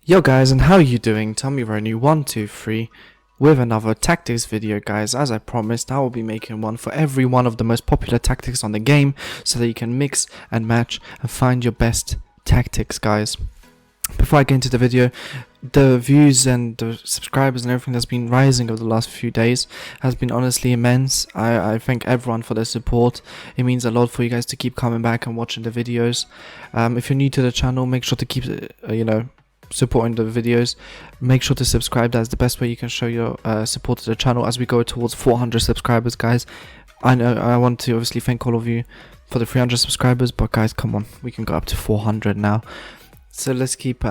Yo guys, and how you doing? TommyRoney123 with another tactics video, guys. As I promised, I will be making one for every one of the most popular tactics on the game so that you can mix and match and find your best tactics, guys. Before I get into the video, the views and the subscribers and everything that's been rising over the last few days has been honestly immense. I thank everyone for their support. It means a lot for you guys to keep coming back and watching the videos. If you're new to the channel, make sure to keep supporting the videos. Make sure to subscribe. That's the best way you can show your support to the channel as we go towards 400 subscribers, guys. I know I want to obviously thank all of you for the 300 subscribers, but guys, come on, we can go up to 400 now. So let's keep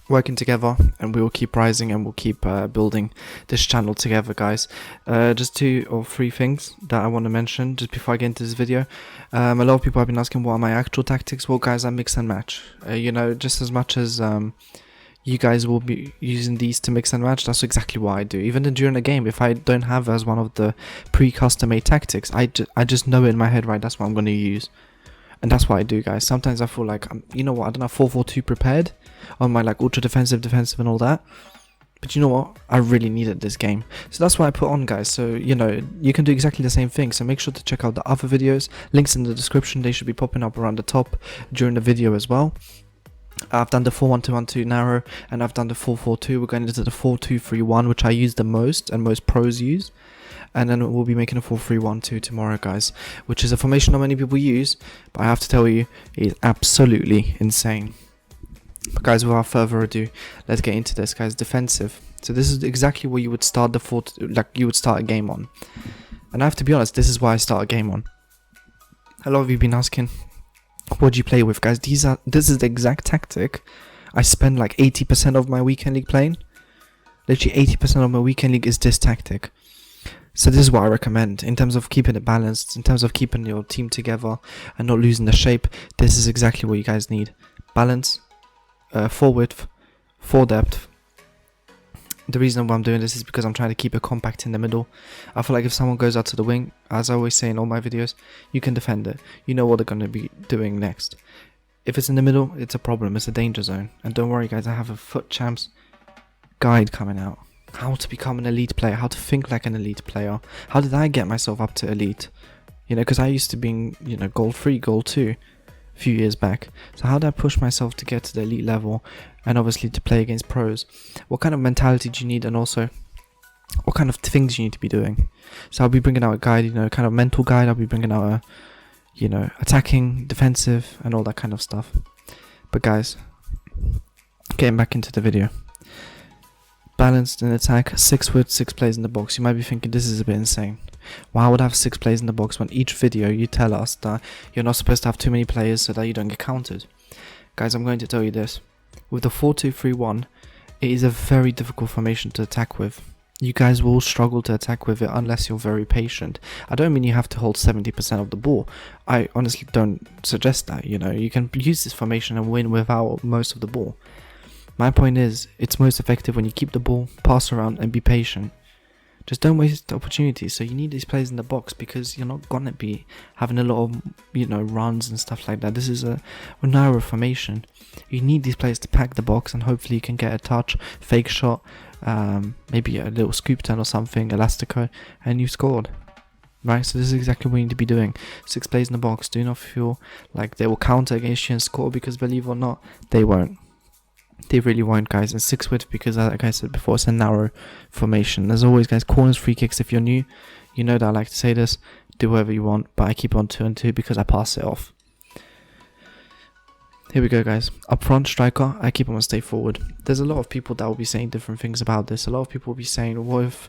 working together, and we will keep rising, and we'll keep building this channel together, guys. Just 2 or 3 things that I want to mention just before I get into this video. A lot of people have been asking what are my actual tactics. Well, guys, I mix and match. Just as much as you guys will be using these to mix and match, that's exactly what I do. Even during a game, if I don't have as one of the pre-custom made tactics, I just know it in my head, right, that's what I'm going to use. And that's what I do, guys. Sometimes I feel like you know what, I don't have 4-4-2 prepared on my like ultra defensive and all that, but you know what, I really needed this game, so that's what I put on, guys. So you can do exactly the same thing, so make sure to check out the other videos. Links in the description. They should be popping up around the top during the video as well. I've done the 4-1-2-1-2 narrow, and I've done the 4-4-2. We're going into the 4-2-3-1, which I use the most and most pros use. And then we'll be making a 4-3-1-2 tomorrow, guys, which is a formation not many people use, but I have to tell you, it is absolutely insane. But guys, without further ado, let's get into this, guys. Defensive. So this is exactly what you would start you would start a game on. And I have to be honest, this is why I start a game on. A lot of you have been asking, what do you play with, guys? This is the exact tactic I spend like 80% of my weekend league playing. Literally 80% of my weekend league is this tactic. So this is what I recommend in terms of keeping it balanced, in terms of keeping your team together and not losing the shape. This is exactly what you guys need. Balance, 4 width, 4 depth. The reason why I'm doing this is because I'm trying to keep it compact in the middle. I feel like if someone goes out to the wing, as I always say in all my videos, you can defend it. You know what they're going to be doing next. If it's in the middle, it's a problem. It's a danger zone. And don't worry, guys, I have a Foot Champs guide coming out. How to become an elite player, how to think like an elite player. How did I get myself up to elite? Because I used to be, gold 3, gold 2 a few years back. So how did I push myself to get to the elite level and obviously to play against pros? What kind of mentality do you need, and also what kind of things you need to be doing? So I'll be bringing out a guide, kind of mental guide. I'll be bringing out a, attacking, defensive, and all that kind of stuff. But guys, getting back into the video. Balanced in attack, 6 width, 6 players in the box. You might be thinking this is a bit insane. Why would I have 6 players in the box when each video you tell us that you're not supposed to have too many players so that you don't get counted? Guys, I'm going to tell you this. With the 4-2-3-1, it is a very difficult formation to attack with. You guys will struggle to attack with it unless you're very patient. I don't mean you have to hold 70% of the ball. I honestly don't suggest that. You can use this formation and win without most of the ball. My point is, it's most effective when you keep the ball, pass around, and be patient. Just don't waste the opportunities. So you need these players in the box because you're not gonna be having a lot of, runs and stuff like that. This is a narrow formation. You need these players to pack the box, and hopefully you can get a touch, fake shot, maybe a little scoop turn or something, elastico, and you scored. Right, so this is exactly what you need to be doing. 6 players in the box. Do not feel like they will counter against you and score, because believe it or not, they won't. They really won't, guys. And 6 width, because like I said before, it's a narrow formation. As always, guys, corners, free kicks. If you're new, you know that I like to say this. Do whatever you want, but I keep on 2 and 2 because I pass it off. Here we go, guys. Up front, striker, I keep on stay forward. There's a lot of people that will be saying different things about this. A lot of people will be saying, what if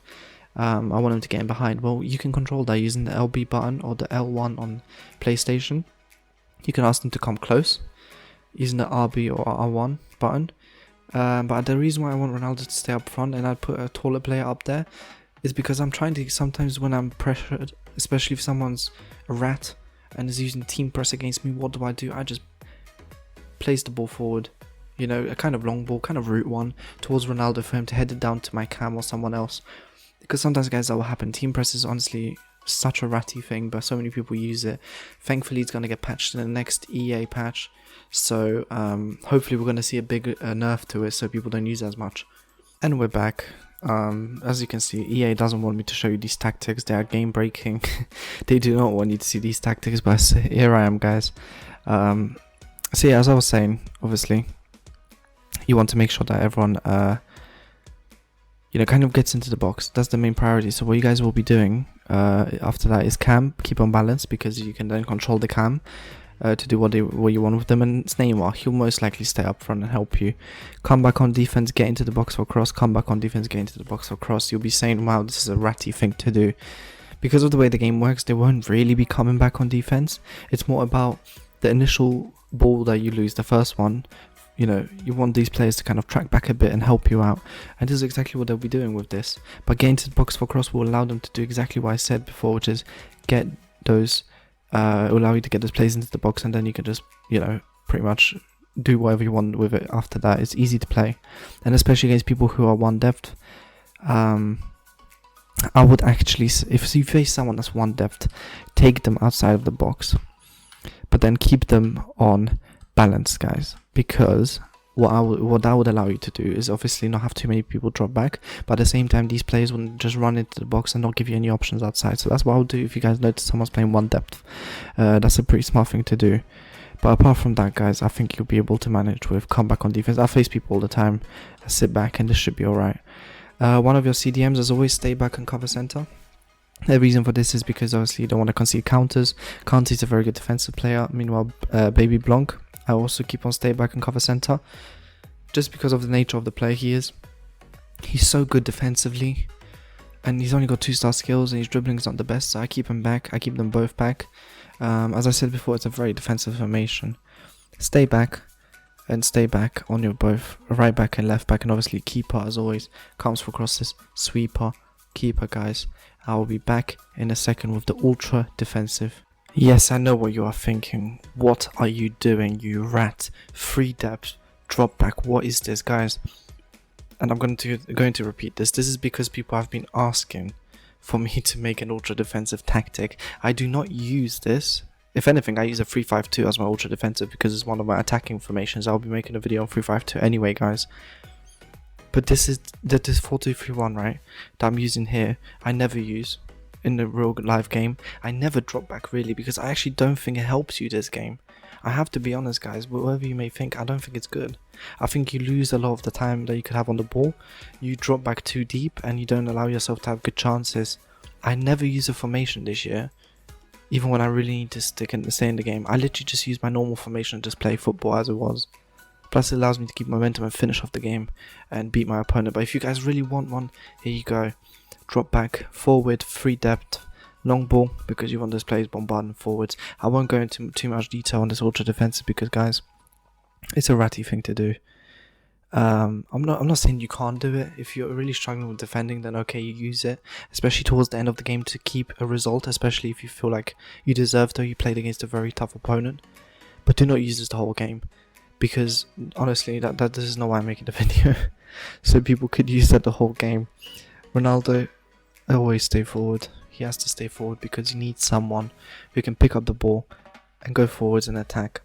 I want them to get in behind? Well, you can control that using the LB button or the L1 on PlayStation. You can ask them to come close using the RB or R1 button. But the reason why I want Ronaldo to stay up front and I'd put a taller player up there is because I'm trying to, sometimes when I'm pressured, especially if someone's a rat and is using team press against me, what do? I just place the ball forward, a kind of long ball, kind of route one towards Ronaldo for him to head it down to my cam or someone else. Because sometimes, guys, that will happen. Team press is honestly such a ratty thing, but so many people use it. Thankfully, it's going to get patched in the next EA patch, so hopefully we're going to see a big nerf to it so people don't use it as much. And we're back. As you can see, EA doesn't want me to show you these tactics. They are game breaking. They do not want you to see these tactics, but here I am, guys. So yeah, as I was saying, obviously you want to make sure that everyone kind of gets into the box. That's the main priority. So what you guys will be doing after that is cam, keep on balance, because you can then control the cam to do what you want with them. And it's Neymar, he'll most likely stay up front and help you. Come back on defense, get into the box for cross. Come back on defense, get into the box for cross. You'll be saying, wow, this is a ratty thing to do. Because of the way the game works, they won't really be coming back on defense. It's more about the initial ball that you lose, the first one. You want these players to kind of track back a bit and help you out, and this is exactly what they'll be doing with this. But getting to the box for cross will allow them to do exactly what I said before, which is get those it will allow you to get those players into the box, and then you can just pretty much do whatever you want with it after that. It's easy to play, and especially against people who are one depth. I would actually, if you face someone that's one depth, take them outside of the box, but then keep them on balance, guys, because what that would allow you to do is obviously not have too many people drop back, but at the same time these players wouldn't just run into the box and not give you any options outside. So that's what I would do if you guys notice someone's playing one depth. That's a pretty smart thing to do. But apart from that, guys, I think you'll be able to manage with come back on defense. I face people all the time. I sit back and this should be alright. One of your CDMs, as always, stay back and cover center. The reason for this is because obviously you don't want to concede counters. Kante is a very good defensive player. Meanwhile, Baby Blanc, I also keep on stay back and cover center, just because of the nature of the player he is. He's so good defensively, and he's only got 2-star skills, and his dribbling is not the best, so I keep him back. I keep them both back. As I said before, it's a very defensive formation. Stay back and stay back on your both right back and left back, and obviously keeper, as always, comes for crosses, sweeper, keeper, guys. I will be back in a second with the ultra defensive. Yes, I know what you are thinking. What are you doing, you rat? Free depth, drop back. What is this, guys? And I'm going to repeat this. This is because people have been asking for me to make an ultra defensive tactic. I do not use this. If anything, I use a 3-5-2 as my ultra defensive because it's one of my attacking formations. I'll be making a video on 3-5-2 anyway, guys. But this 4-2-3-1, right, that I'm using here, I never use in the real live game. I never drop back really, because I actually don't think it helps you this game. I have to be honest, guys, whatever you may think, I don't think it's good. I think you lose a lot of the time that you could have on the ball. You drop back too deep and you don't allow yourself to have good chances. I never use a formation this year, even when I really need to stay in the game. I literally just use my normal formation and just play football as it was. Plus it allows me to keep momentum and finish off the game and beat my opponent. But if you guys really want one, here you go. Drop back, forward, free depth, long ball, because you want those players bombarding forwards. I won't go into too much detail on this ultra defensive because, guys, it's a ratty thing to do. I'm not saying you can't do it. If you're really struggling with defending, then okay, you use it, especially towards the end of the game to keep a result, especially if you feel like you deserve, though you played against a very tough opponent. But do not use this the whole game, because honestly, this is not why I'm making the video. So people could use that the whole game. Ronaldo, always stay forward. He has to stay forward because you need someone who can pick up the ball and go forwards and attack.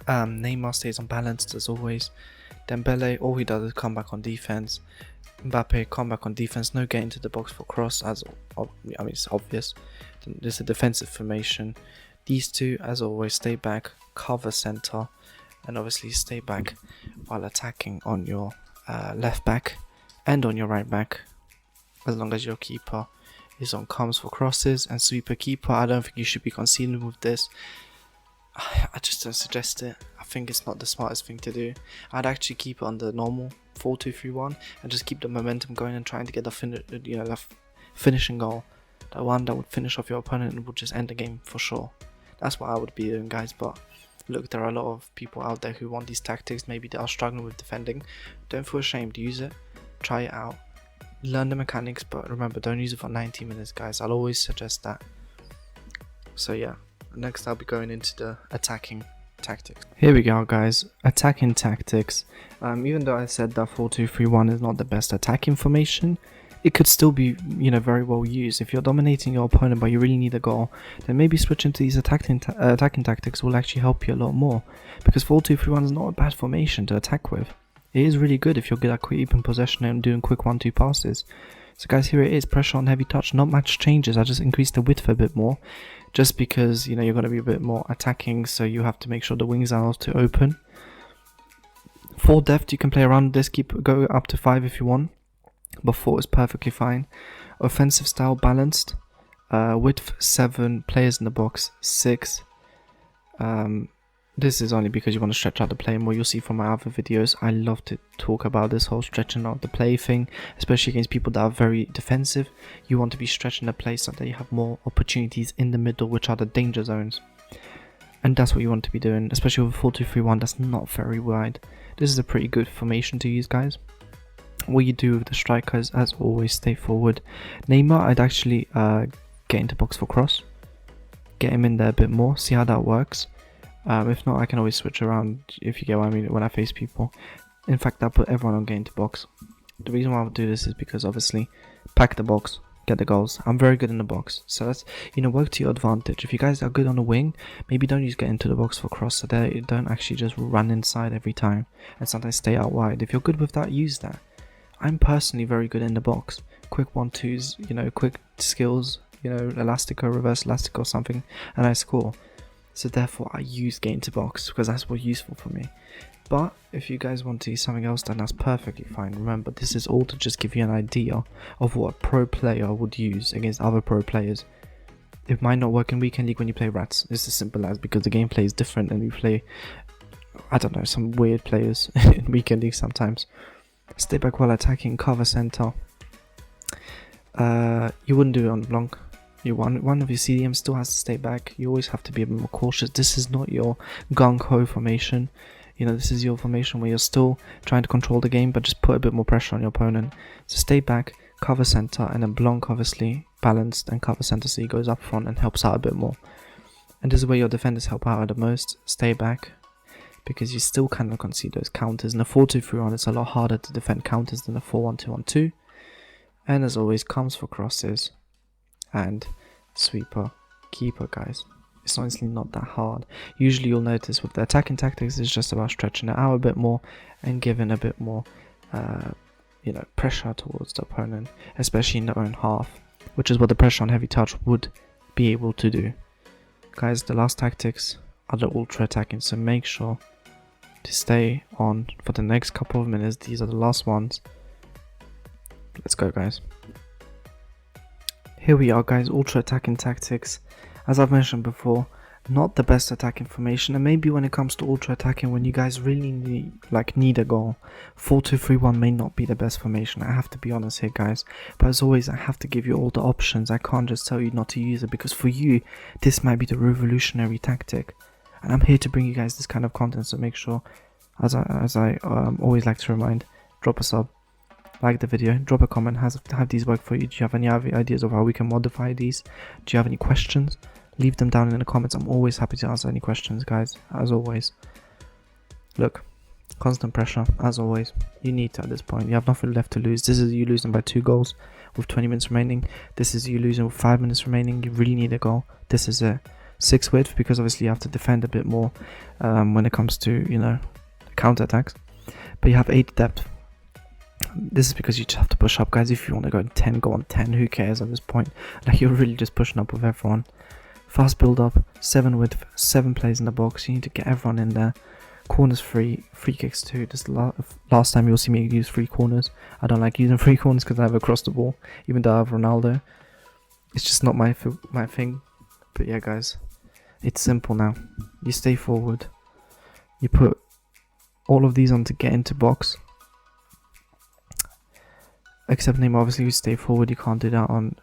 Neymar stays unbalanced as always. Dembele, all he does is come back on defense. Mbappe, come back on defense. No get into the box for cross, it's obvious. There's a defensive formation. These two, as always, stay back, cover center, and obviously stay back while attacking on your left back and on your right back, as long as your keeper is on comes for crosses and sweeper keeper. I don't think you should be conceding with this. I just don't suggest it. I think it's not the smartest thing to do. I'd actually keep it on the normal 4-2-3-1 and just keep the momentum going and trying to get the finishing goal, the one that would finish off your opponent and would just end the game for sure. That's what I would be doing, guys. But look, there are a lot of people out there who want these tactics. Maybe they are struggling with defending. Don't feel ashamed. Use it. Try it out. Learn the mechanics, but remember, don't use it for 90 minutes, guys. I'll always suggest that. So yeah, next I'll be going into the attacking tactics. Here we go, guys. Attacking tactics. Even though I said that 4-2-3-1 is not the best attacking formation, it could still be, very well used. If you're dominating your opponent but you really need a goal, then maybe switching to these attacking tactics will actually help you a lot more, because 4-2-3-1 is not a bad formation to attack with. It is really good if you're good at keeping possession and doing quick 1-2 passes. So guys, here it is, pressure on heavy touch, not much changes. I just increased the width a bit more, just because, you're going to be a bit more attacking, so you have to make sure the wings are also open. 4 depth, you can play around this, go up to 5 if you want, but 4 is perfectly fine. Offensive style balanced, width 7, players in the box 6. This is only because you want to stretch out the play more. You'll see from my other videos, I love to talk about this whole stretching out the play thing, especially against people that are very defensive. You want to be stretching the play so that you have more opportunities in the middle, which are the danger zones. And that's what you want to be doing, especially with 4-2-3-1, that's not very wide. This is a pretty good formation to use, guys. What you do with the strikers, as always, stay forward. Neymar, I'd actually get into box for cross. Get him in there a bit more, see how that works. If not, I can always switch around, if you get what I mean, when I face people. In fact, I'll put everyone on get into box. The reason why I'll do this is because, obviously, pack the box, get the goals. I'm very good in the box, so that's, work to your advantage. If you guys are good on the wing, maybe don't just get into the box for cross, so that you don't actually just run inside every time, and sometimes stay out wide. If you're good with that, use that. I'm personally very good in the box. Quick 1-2s, quick skills, elastico, reverse elastico or something, and I score. So therefore I use get into box, because that's what's useful for me. But if you guys want to use something else, then that's perfectly fine. Remember, this is all to just give you an idea of what a pro player would use against other pro players. It might not work in Weekend League when you play rats. It's as simple as, because the gameplay is different and we play, I don't know, some weird players in Weekend League sometimes. Stay back while attacking, cover center. You wouldn't do it on the Blanc. One of your CDMs still has to stay back. You always have to be a bit more cautious. This is not your gung-ho formation. This is your formation where you're still trying to control the game, but just put a bit more pressure on your opponent. So stay back, cover center, and then Blanc obviously balanced and cover center, so he goes up front and helps out a bit more. And this is where your defenders help out the most. Stay back, because you still cannot concede those counters. In a 4-2-3-1, it's a lot harder to defend counters than a 4-1-2-1-2. And as always, comes for crosses and sweeper, keeper, guys. It's honestly not that hard. Usually you'll notice with the attacking tactics, it's just about stretching it out a bit more and giving a bit more pressure towards the opponent, especially in their own half, which is what the pressure on heavy touch would be able to do. Guys, the last tactics are the ultra attacking, so make sure to stay on for the next couple of minutes. These are the last ones. Let's go, guys. Here we are, guys, ultra attacking tactics. As I've mentioned before, not the best attacking formation, and maybe when it comes to ultra attacking, when you guys really need a goal, 4-2-3-1 may not be the best formation. I have to be honest here, guys, but as always, I have to give you all the options. I can't just tell you not to use it, because for you this might be the revolutionary tactic, and I'm here to bring you guys this kind of content. So make sure, as I always like to remind, drop a sub, like the video, drop a comment. Have these work for you? Do you have any other ideas of how we can modify these? Do you have any questions? Leave them down in the comments. I'm always happy to answer any questions, guys, as always. Look, constant pressure, as always. You need to at this point. You have nothing left to lose. This is you losing by 2 goals with 20 minutes remaining. This is you losing with 5 minutes remaining. You really need a goal. This is a 6 width, because obviously you have to defend a bit more when it comes to, counter attacks. But you have 8 depth. This is because you just have to push up, guys. If you want to go 10, go on 10. Who cares at this point? Like, you're really just pushing up with everyone. Fast build up, 7 width, 7 players in the box. You need to get everyone in there. Corners free, free kicks too. This last time you'll see me use free corners. I don't like using free corners because I have across the ball, even though I have Ronaldo. It's just not my thing. But yeah, guys, it's simple now. You stay forward. You put all of these on to get into box. Except Neymar, obviously, you stay forward. You can't do that on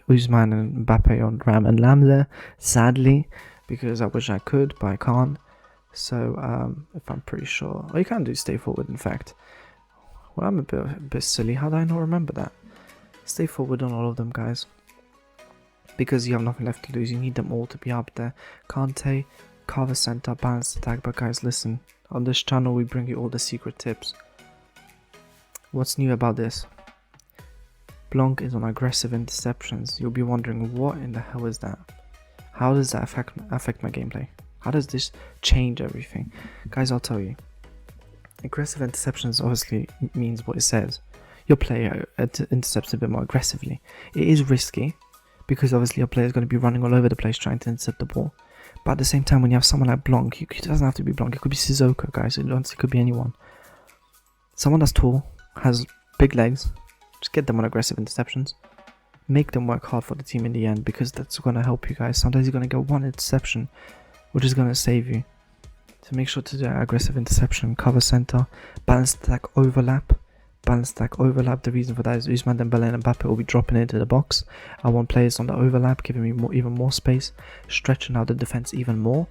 Usman and Mbappe on Ram and Lam there, sadly, because I wish I could, but I can't. So, if I'm pretty sure, you can do stay forward. In fact, well, I'm a bit silly. How do I not remember that? Stay forward on all of them, guys, because you have nothing left to lose. You need them all to be up there. Kante, cover center, balanced attack. But guys, listen, on this channel we bring you all the secret tips. What's new about this? Blanc is on aggressive interceptions. You'll be wondering, what in the hell is that? How does that affect my gameplay? How does this change everything? Guys, I'll tell you. Aggressive interceptions obviously means what it says. Your player intercepts a bit more aggressively. It is risky, because obviously your player is going to be running all over the place trying to intercept the ball. But at the same time, when you have someone like Blanc, it doesn't have to be Blanc. It could be Sissoko, guys. It could be anyone. Someone that's tall, has big legs. Just get them on aggressive interceptions. Make them work hard for the team in the end, because that's going to help you guys. Sometimes you're going to get one interception, which is going to save you. So make sure to do aggressive interception, cover center, balance attack overlap. Balance attack overlap. The reason for that is Ousmane Dembele and Mbappe will be dropping into the box. I want players on the overlap, giving me even more space, stretching out the defense even more.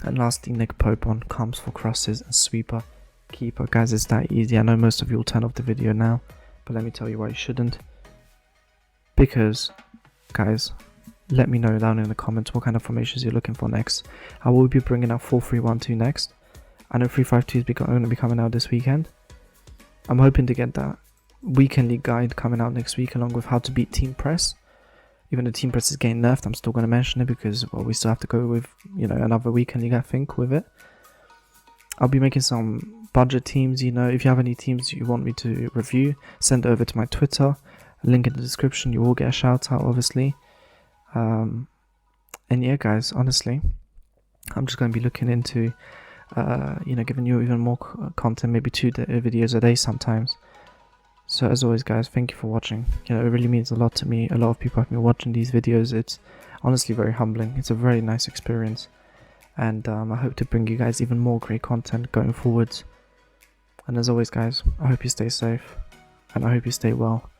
And lastly, Nick Pope on comes for crosses and sweeper. Keeper, guys, it's that easy. I know most of you will turn off the video now, but let me tell you why you shouldn't. Because, guys, let me know down in the comments what kind of formations you're looking for next. I will be bringing out 4-3-1-2 next. I know 3-5-2 is going to be coming out this weekend. I'm hoping to get that weekend league guide coming out next week, along with how to beat team press. Even though team press is getting nerfed, I'm still going to mention it because, well, we still have to go with, you know, another weekend league, I think, with it. I'll be making some budget teams. You know, if you have any teams you want me to review, send it over to my Twitter. Link in the description. You will get a shout out, obviously. And yeah, guys, honestly, I'm just going to be looking into, you know, giving you even more content, maybe 2 videos a day sometimes. So as always, guys, thank you for watching. You know, it really means a lot to me. A lot of people have been watching these videos. It's honestly very humbling. It's a very nice experience. And I hope to bring you guys even more great content going forwards. And as always, guys, I hope you stay safe. And I hope you stay well.